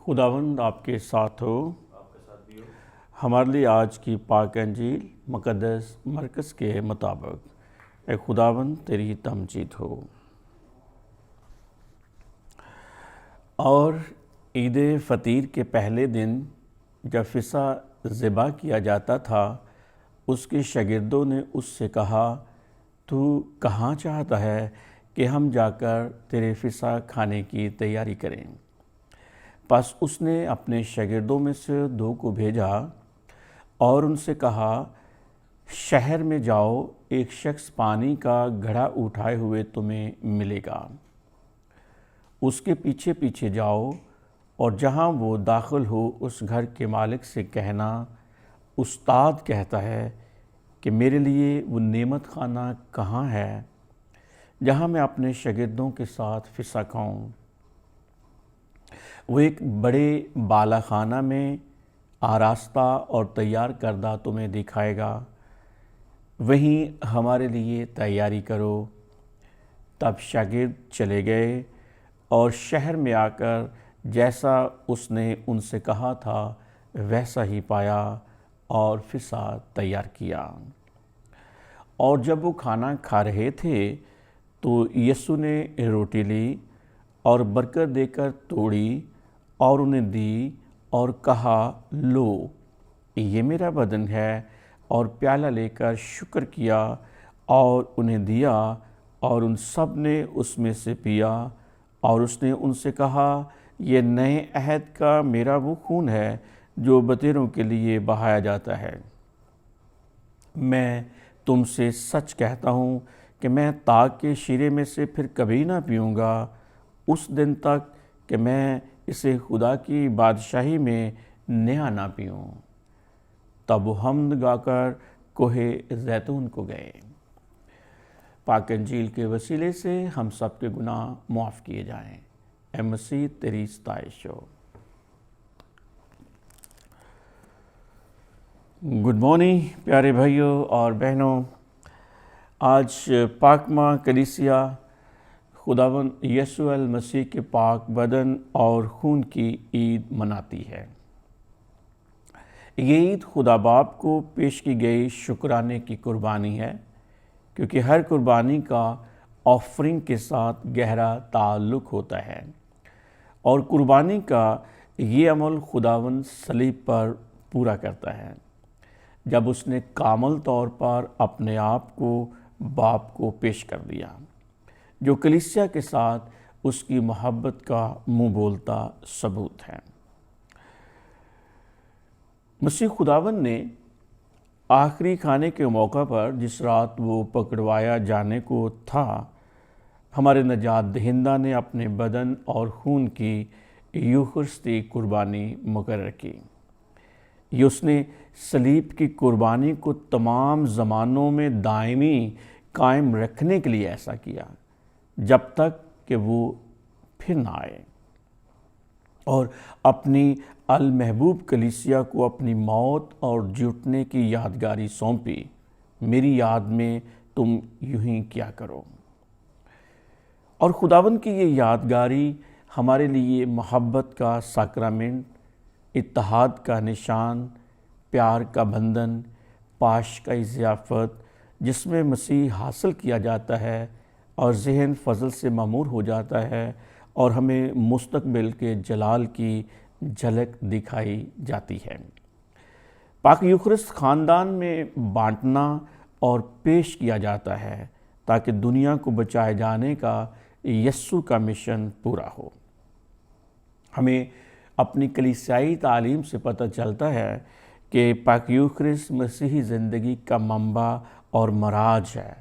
خداوند آپ کے ساتھ ہو۔ ہمارے لیے آج کی پاک انجیل مقدس مرکز کے مطابق اے خداوند تیری تمجید ہو۔ اور عید فطیر کے پہلے دن جب فصح ذبح کیا جاتا تھا، اس کے شاگردوں نے اس سے کہا، تو کہاں چاہتا ہے کہ ہم جا کر تیرے فصح کھانے کی تیاری کریں؟ پس اس نے اپنے شاگردوں میں سے 2 کو بھیجا اور ان سے کہا، شہر میں جاؤ، ایک شخص پانی کا گھڑا اٹھائے ہوئے تمہیں ملے گا، اس کے پیچھے پیچھے جاؤ، اور جہاں وہ داخل ہو اس گھر کے مالک سے کہنا، استاد کہتا ہے کہ میرے لیے وہ نعمت خانہ کہاں ہے جہاں میں اپنے شاگردوں کے ساتھ فصح کھاؤں؟ وہ ایک بڑے بالا خانہ میں آراستہ اور تیار کردہ تمہیں دکھائے گا، وہیں ہمارے لیے تیاری کرو۔ تب شاگرد چلے گئے اور شہر میں آ کر جیسا اس نے ان سے کہا تھا ویسا ہی پایا اور فصح تیار کیا۔ اور جب وہ کھانا کھا رہے تھے تو یسوع نے روٹی لی اور برکت دے کر توڑی اور انہیں دی اور کہا، لو، یہ میرا بدن ہے، اور پیالہ لے کر شکر کیا اور انہیں دیا، اور ان سب نے اس میں سے پیا۔ اور اس نے ان سے کہا، یہ نئے عہد کا میرا وہ خون ہے جو بطیروں کے لیے بہایا جاتا ہے۔ میں تم سے سچ کہتا ہوں کہ میں طاق کے شیرے میں سے پھر کبھی نہ پیوں گا، اس دن تک کہ میں اسے خدا کی بادشاہی میں نیا نہ پیوں۔ تب وہ حمد گا کر کوہ زیتون کو گئے۔ پاک انجیل کے وسیلے سے ہم سب کے گناہ معاف کیے جائیں۔ اے مسیح تیری ستائش ہو۔ گڈ مارننگ پیارے بھائیوں اور بہنوں، آج پاک ماں کلیسیا خداوند یسوع المسیح کے پاک بدن اور خون کی عید مناتی ہے۔ یہ عید خدا باپ کو پیش کی گئی شکرانے کی قربانی ہے، کیونکہ ہر قربانی کا آفرنگ کے ساتھ گہرا تعلق ہوتا ہے، اور قربانی کا یہ عمل خداوند صلیب پر پورا کرتا ہے، جب اس نے کامل طور پر اپنے آپ کو باپ کو پیش کر دیا، جو کلیسیا کے ساتھ اس کی محبت کا منہ بولتا ثبوت ہے۔ مسیح خداوند نے آخری کھانے کے موقع پر جس رات وہ پکڑوایا جانے کو تھا، ہمارے نجات دہندہ نے اپنے بدن اور خون کی یوخرستی قربانی مقرر کی۔ یہ اس نے صلیب کی قربانی کو تمام زمانوں میں دائمی قائم رکھنے کے لیے ایسا کیا، جب تک کہ وہ پھر نہ آئے، اور اپنی المحبوب کلیسیا کو اپنی موت اور جھٹنے کی یادگاری سونپی، میری یاد میں تم یوں ہی کیا کرو۔ اور خداوند کی یہ یادگاری ہمارے لیے محبت کا ساکرامنٹ، اتحاد کا نشان، پیار کا بندھن، پاش کا ضیافت، جس میں مسیح حاصل کیا جاتا ہے اور ذہن فضل سے معمور ہو جاتا ہے، اور ہمیں مستقبل کے جلال کی جھلک دکھائی جاتی ہے۔ پاک یوخرست خاندان میں بانٹنا اور پیش کیا جاتا ہے تاکہ دنیا کو بچائے جانے کا یسوع کا مشن پورا ہو۔ ہمیں اپنی کلیسیائی تعلیم سے پتہ چلتا ہے کہ پاک یوخرست مسیحی زندگی کا منبع اور مراج ہے،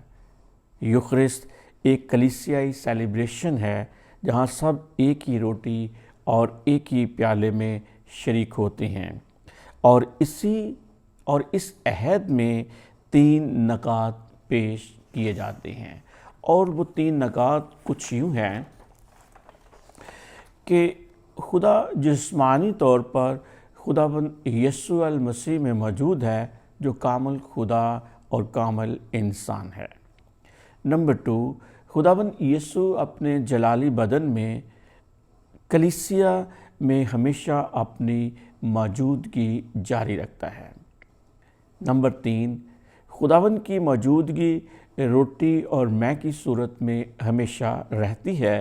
यूखरिस्त एक कलीसियाई सेलिब्रेशन है जहाँ सब एक ही रोटी और एक ही प्याले में शरीक होते हैं और इस अहद में 3 नकात पेश किए जाते हैं। और वो 3 नकात कुछ यूँ हैं कि खुदा जिस्मानी तौर पर खुदाबंद यीशु अल मसीह में मौजूद है जो कामिल खुदा और कामिल इंसान है। नंबर 2, खुदाबंद यीशु अपने जलाली बदन में कलीसिया में हमेशा अपनी मौजूदगी जारी रखता है। नंबर 3, खुदाबंद की मौजूदगी रोटी और मैं की सूरत में हमेशा रहती है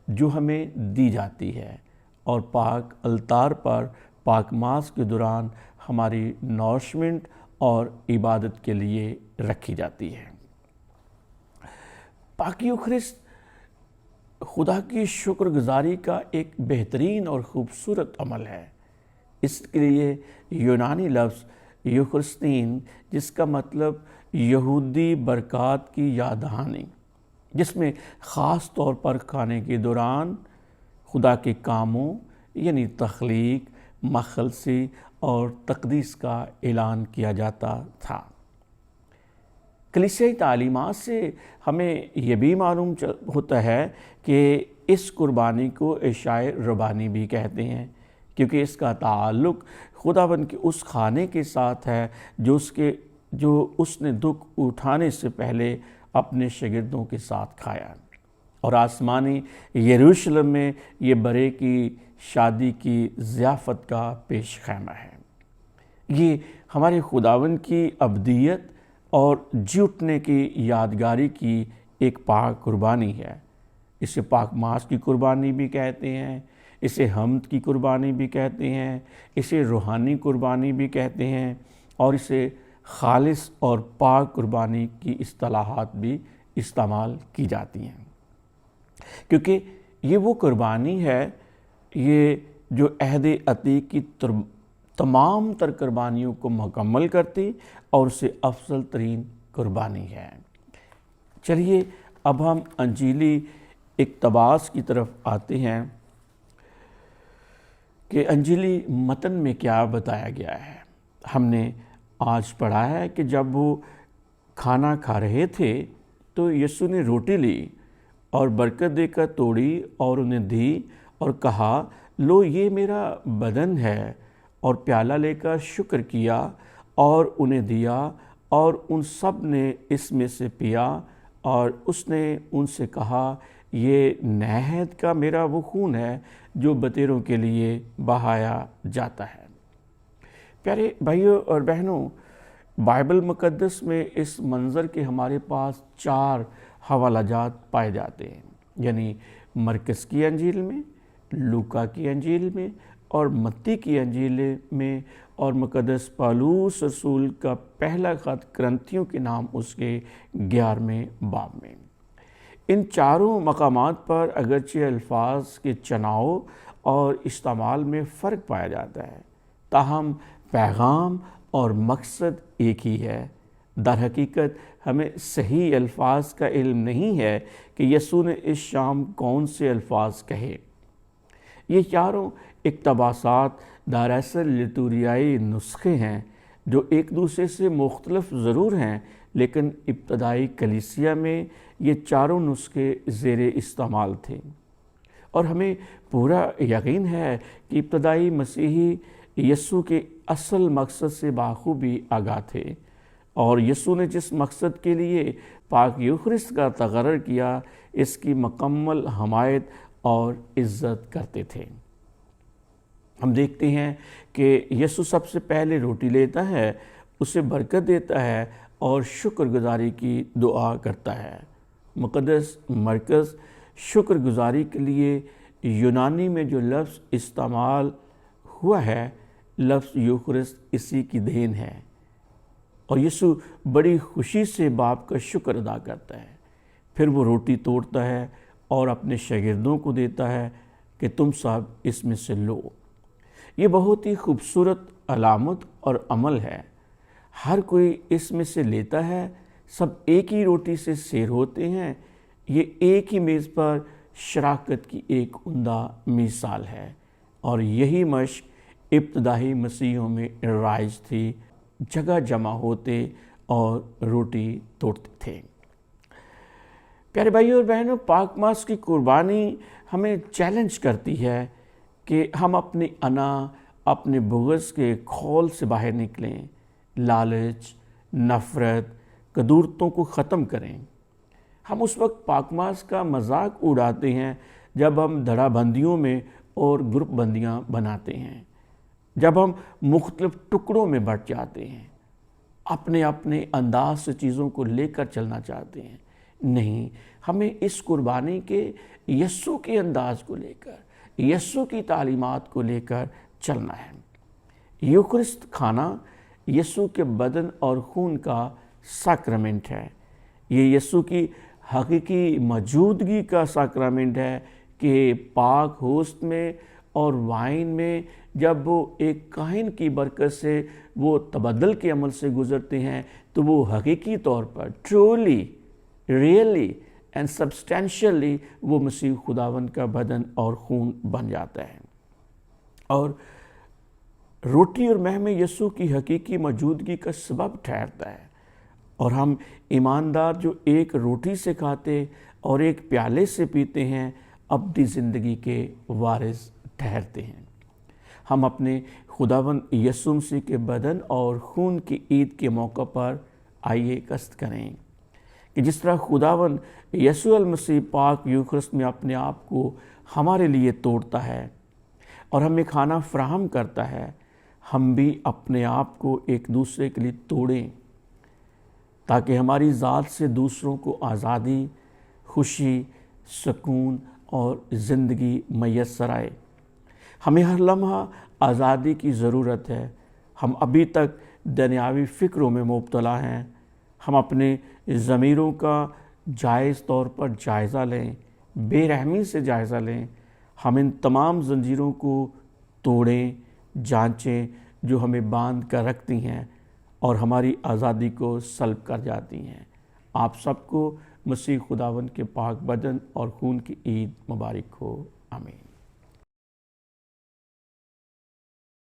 जो हमें दी जाती है और पाक अलतार पर पाक मास के दौरान हमारी नॉरिशमेंट और इबादत के लिए रखी जाती है। पाक यूखरिस्त खुदा की शुक्रगुजारी का एक बेहतरीन और ख़ूबसूरत अमल है। इसके लिए यूनानी लफ्ज़ यूखरिस्तीन, जिसका मतलब यहूदी बरक़ात की याद दहानी, जिसमें ख़ास तौर पर खाने के दौरान खुदा के कामों यानी तख्लीक, मखलसी और तक़दीस का ऐलान किया जाता था। कलीसियाई तालीमात से हमें यह भी मालूम होता है कि इस कुर्बानी को इशाए रबानी भी कहते हैं, क्योंकि इसका ताल्लुक़ खुदाबंद के उस खाने के साथ है जो उसने दुख उठाने से पहले अपने शागिर्दों के साथ खाया। और आसमानी यरूशलेम में ये बरे की शादी की ज़ियाफ़त का पेश खैमा है। ये हमारे खुदावंद की अब्दियत और जी उठने की यादगारी की एक पाक कुर्बानी है। इसे पाक मास की कुर्बानी भी कहते हैं, इसे हम्द की कुर्बानी भी कहते हैं, इसे रूहानी कुर्बानी भी कहते हैं और इसे खालिस और पाक कुर्बानी की इस्तिलाहात भी इस्तेमाल की जाती हैं, क्योंकि ये वो कुर्बानी है ये जो अहद अतीक की तमाम तर कुर्बानियों को मुकम्मल करती और उससे अफजल तरीन कुर्बानी है। चलिए अब हम अंजीली इक़्तिबास की तरफ आते हैं कि अंजीली मतन में क्या बताया गया है। हमने आज पढ़ा है कि जब वो खाना खा रहे थे तो यीशु ने रोटी ली और बरकत देकर तोड़ी और उन्हें दी और कहा, लो ये मेरा बदन है, और प्याला लेकर शुक्र किया और उन्हें दिया और उन सब ने इसमें से पिया। और उसने उनसे कहा, ये नए अहद का मेरा वो खून है जो बतेरों के लिए बहाया जाता है। प्यारे भाइयों और बहनों, बाइबल मुक़द्दस में इस मंज़र के हमारे पास 4 हवालाजात पाए जाते हैं, यानी मरकस की अंजील में, लूका की अंजील में और मत्ती की अंजील में, और मुक़द्दस पौलुस रसूल का पहला ख़त करंथियों के नाम उसके 11वें बाब में। इन चारों मकामात पर अगरचे अल्फाज के चुनाव और इस्तेमाल में फ़र्क पाया जाता है, ताहम पैगाम और मकसद एक ही है। दर हकीकत हमें सही अल्फाज का इल्म नहीं है कि यीशु ने इस शाम कौन से अल्फाज कहे। ये चारों इक़्तिबासात दरअसल लितूरियाई नुस्खे हैं जो एक दूसरे से मुख्तलिफ ज़रूर हैं, लेकिन इब्तदाई कलीसिया में ये चारों नुस्खे ज़ेरे इस्तेमाल थे। और हमें पूरा यकीन है कि इब्तदाई मसीही यीशु के असल मकसद से बाखूबी आगाह थे और यीशु ने जिस मकसद के लिए पाक यूखरिस्त का तकर्रर किया, इसकी मुकम्मल हमायत और इज़्ज़त करते थे। हम देखते हैं कि यीशु सबसे पहले रोटी लेता है, उसे बरकत देता है और शुक्रगुजारी की दुआ करता है। मुक़द्दस मरकज़ शुक्रगुजारी के लिए यूनानी में जो लफ्ज़ इस्तेमाल हुआ है, लफ्ज़ यूखरिस्त इसी की देन है। और यीशु बड़ी खुशी से बाप का शुक्र अदा करता है। फिर वो रोटी तोड़ता है और अपने शागिर्दों को देता है कि तुम सब इसमें से लो। ये बहुत ही खूबसूरत अलामत और अमल है। हर कोई इसमें से लेता है, सब एक ही रोटी से सेर होते हैं। ये एक ही मेज़ पर शराकत की एक उम्दा मिसाल है, और यही मश्क इब्तदाई मसीहों में राइज थी। जगह जमा होते और रोटी तोड़ते थे। प्यारे भाइयों और बहनों, पाक मास की कुर्बानी हमें चैलेंज करती है कि हम अपनी अना, अपने बुग़्ज़ के खौल से बाहर निकलें, लालच, नफ़रत, कदूरतों को ख़त्म करें। हम उस वक्त पाक मास का मजाक उड़ाते हैं जब हम धड़ाबंदियों में और ग्रुप बंदियाँ बनाते हैं, जब हम मुख्तलिफ टुकड़ों में बँट जाते हैं, अपने अपने अंदाज से चीज़ों को लेकर चलना चाहते हैं। नहीं, हमें इस कुर्बानी के यस्सु के अंदाज को लेकर, यस्सु की तालीमात को लेकर चलना है। यूखरिस्त खाना यस्सु के बदन और खून का सैक्रामेंट है। ये यस्सु की हकीकी मौजूदगी का सैक्रामेंट है कि पाक होस्ट में और वाइन में जब वो एक काहिन की बरकत से वो तबदल के अमल से गुज़रते हैं, तो वो हकीकी तौर पर ट्रूली, रियली एंड सब्सटेंशियली वो मसीह खुदावंद का बदन और खून बन जाता है। और रोटी और मैह में यस्सु की हकीकी मौजूदगी का सबब ठहरता है। और हम ईमानदार जो एक रोटी से खाते और एक प्याले से पीते हैं, अब्दी ज़िंदगी के वारिस ठहरते हैं। हम अपने खुदावंद यस्सु मसीह के बदन और खून की ईद के मौका पर आइए कष्ट करें कि जिस तरह खुदावंद यस्सु अल मसीह पाक यूखरिस्त में अपने आप को हमारे लिए तोड़ता है और हमें खाना फराहम करता है, हम भी अपने आप को एक दूसरे के लिए तोड़ें, ताकि हमारी ज़ात से दूसरों को आज़ादी, खुशी, सुकून और ज़िंदगी मैसर आए। हमें हर लम्हा आज़ादी की ज़रूरत है। हम अभी तक दुनियावी फ़िक्रों में मुब्तला हैं। हम अपने ज़मीरों का जायज़ तौर पर जायज़ा लें, बेरहमी से जायज़ा लें। हम इन तमाम ज़ंजीरों को तोड़ें, जांचें, जो हमें बांध कर रखती हैं और हमारी आज़ादी को सल्ब कर जाती हैं। आप सबको मसीह खुदावंद के पाक बदन और खून की ईद मुबारक हो। आमीन।